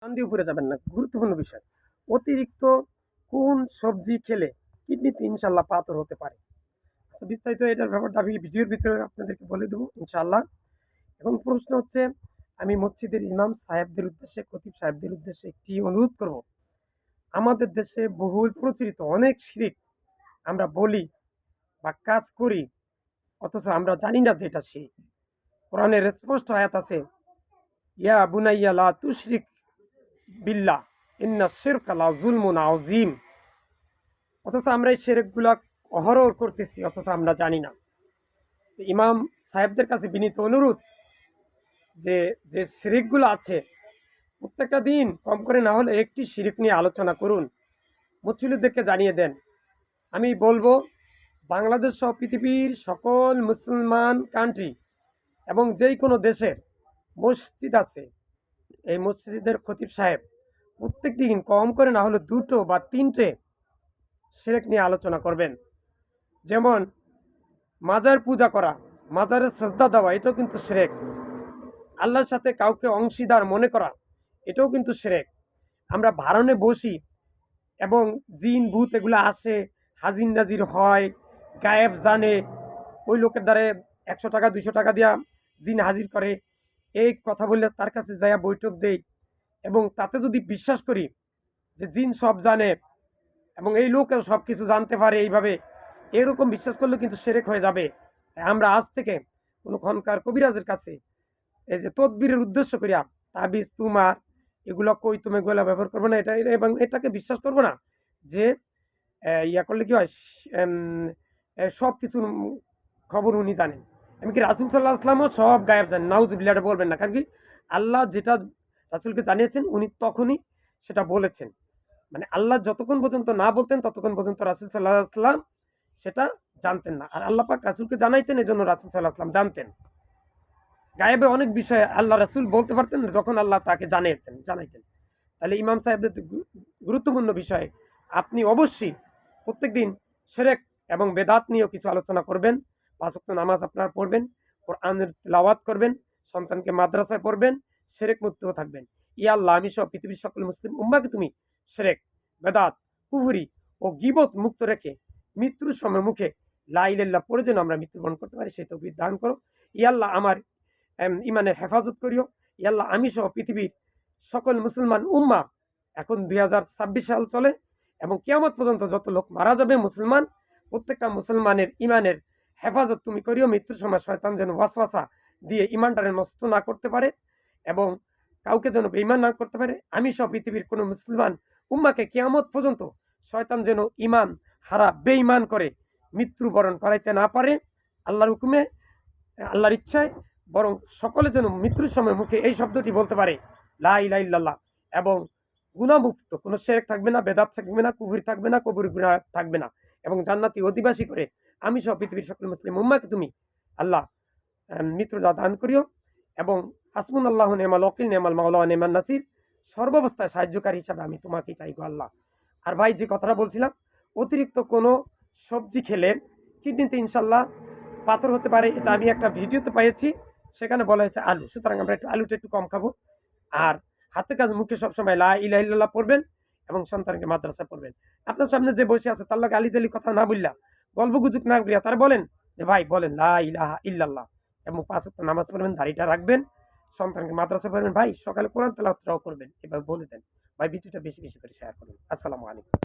টান দিয়ে উপরে যাবেন না, গুরুত্বপূর্ণ বিষয়। অতিরিক্ত কোন সবজি খেলে কিডনিতে ইনশাল্লাহ পাথর হতে পারে? আচ্ছা, বিস্তারিত এটার ব্যাপারটা আমি ভিডিওর ভিতরে আপনাদেরকে বলে দেবো ইনশাল্লাহ। এখন প্রশ্ন হচ্ছে, আমি মসজিদের ইমাম সাহেবদের উদ্দেশ্যে, খতিব সাহেবদের উদ্দেশ্যে একটি অনুরোধ করব। আমাদের দেশে বহুল প্রচলিত অনেক শিরিক আমরা বলি বা কাজ করি, অথচ আমরা জানি না যে এটা শিরিক। কোরআনের স্পষ্ট আয়াত আছে, ইয়া বুনাইয়া লা তুশরিক বিল্লাহ ইন্না শিরকা লা যুলমুন আযীম। অথচ আমরা এই শিরকগুলা অহরহ করতেছি, অথচ আমরা জানি না। ইমাম সাহেবদের কাছে বিনীত অনুরোধ, যে যে শিরিকগুলো আছে প্রত্যেকটা দিন কম করে না হলে একটি শিরিক নিয়ে আলোচনা করুন, মুসল্লিদেরকে জানিয়ে দেন। আমি বলবো, বাংলাদেশ সহ পৃথিবীর সকল মুসলমান কান্ট্রি এবং যেই কোনো দেশের মসজিদ আছে, এই মসজিদের খতিব সাহেব প্রত্যেক দিন কম করে না হলে 2টো বা 3টে শিরক নিয়ে আলোচনা করবেন। যেমন মাজার পূজা করা, মাজারে সেজদা দেওয়া, এটাও কিন্তু শিরক। আল্লাহর সাথে কাউকে অংশীদার মনে করা, এটাও কিন্তু শিরক। আমরা ভারণে বসি এবং জিন ভূত এগুলো আসে, হাজির নাজির হয়, গায়েব জানে, ওই লোকের দ্বারে 100 টাকা 200 টাকা দিয়া জিন হাজির করে, এই কথা বললে তার কাছে যাইয়া বৈঠক দেই এবং তাতে যদি বিশ্বাস করি যে জিন সব জানে এবং এই লোকেও সব কিছু জানতে পারে, এইভাবে এরকম বিশ্বাস করলে কিন্তু শিরক হয়ে যাবে। তাই আমরা আজ থেকে কোনো খনকার কবিরাজের কাছে এই যে তদবিরের উদ্দেশ্য করিয়া তাবিজ তুমার এগুলো কই তুমি এগুলো ব্যবহার করবো না, এটা এবং এটাকে বিশ্বাস করবো না যে ইয়া করলে কি হয়, সব কিছুর খবর উনি জানেন। এমনকি রাসুল সাল্লাহ আসলামও সব গায়েব জানেন, নাউজুবিল্লাহ এটা বলবেন না, কারণ কি আল্লাহ যেটা রাসুলকে জানিয়েছেন উনি তখনই সেটা বলেছেন। মানে আল্লাহ যতক্ষণ পর্যন্ত না বলতেন ততক্ষণ পর্যন্ত রাসুল সাল্লাহ আসলাম সেটা জানতেন না, আর আল্লাহ পাক রাসুলকে জানাইতেন, এই জন্য রাসুল সাল্লাহ আসলাম জানতেন। গায়েবে অনেক বিষয়ে আল্লাহ রাসুল বলতে পারতেন যখন আল্লাহ তাকে জানাইতেন। তাহলে ইমাম সাহেবদের গুরুত্বপূর্ণ বিষয়ে আপনি অবশ্যই প্রত্যেকদিন শিরক এবং বেদাত নিয়েও কিছু আলোচনা করবেন। 5 ওয়াক্ত নামাজ আপনারা পড়বেন, কোরআনের তিলাওয়াত করবেন, সন্তানকে মাদ্রাসায় পড়বেন, শিরক মুক্তও থাকবেন। ইয়া আল্লাহ, আমি সহ পৃথিবীর সকল মুসলিম উম্মাকে তুমি শিরক, বেদাত, কুফরি ও গীবত মুক্ত রেখে মৃত্যুর সময় মুখে লা ইলাহা ইল্লাল্লাহ পড়ে যেন আমরা মৃত্যুবরণ করতে পারি, সেই তৌফিক দান করো। ইয়া আল্লাহ, আমার ইমানের হেফাজত করিও। ইয়া আল্লাহ, আমি সহ পৃথিবীর সকল মুসলমান উম্মা, এখন 2026 সাল চলে এবং কিয়ামত পর্যন্ত যত লোক মারা যাবে মুসলমান, প্রত্যেকটা মুসলমানের ইমানের হেফাজত তুমি করিও। মৃত্যুর সময় শয়তান যেন ওয়াসওয়াসা দিয়ে ইমানটারে নষ্ট না করতে পারে এবং কাউকে যেন বেঈমান না করতে পারে। আমি সব পৃথিবীর কোনো মুসলমান উম্মাকে কিয়ামত পর্যন্ত শয়তান যেন ইমান হারা বেঈমান করে মৃত্যুবরণ করাইতে না পারে আল্লাহর হুকুমে, আল্লাহর ইচ্ছায়, বরং সকলে যেন মৃত্যুর সময় মুখে এই শব্দটি বলতে পারে, লা ইলাহা ইল্লাল্লাহ, এবং গুনাহমুক্ত, কোনো শিরক থাকবে না, বেদাত থাকবে না, কুফরি থাকবে না, কবির গুনাহ থাকবে না, এবং জান্নাতি অধিবাসী করে আমি সহ পৃথিবীর সকল মুসলিম উম্মাকে তুমি আল্লাহ মৃত্যুদা দান করিও। এবং হাসবুনাল্লাহু নি'মাল ওয়াকিল, নি'মাল মাওলা ওয়া নি'মান নাসির, সর্বাবস্থায় সাহায্যকারী হিসাবে আমি তোমাকেই চাই গো আল্লাহ। আর ভাই, যে কথাটা বলছিলাম, অতিরিক্ত কোনো সবজি খেলে কিডনিতে ইনশাল্লাহ পাথর হতে পারে, এটা আমি একটা ভিডিওতে পেয়েছি, সেখানে বলা হয়েছে আলু। সুতরাং আমরা আলুটা একটু কম খাবো, আর হাতে কাজ মুখে সবসময় লা ইলাহা ইল্লাল্লাহ পড়বেন এবং সন্তানকে মাদ্রাসায় পড়বেন। আপনার সামনে যে বসে আছে তার লগে আলিজালি কথা না বললা, গল্প গুজব না করিয়া তার বলেন যে ভাই বলেন লা ইলাহা ইল্লাল্লাহ, এবং 5 ওয়াক্ত নামাজ পড়বেন, দাড়িটা রাখবেন, সন্তানকে মাদ্রাসায় পড়বেন, ভাই সকালে কোরআন তেলাওয়াতটাও করবেন, এভাবে বলে দেন। ভাই ভিডিওটা বেশি বেশি করে শেয়ার করুন। আসসালামু আলাইকুম।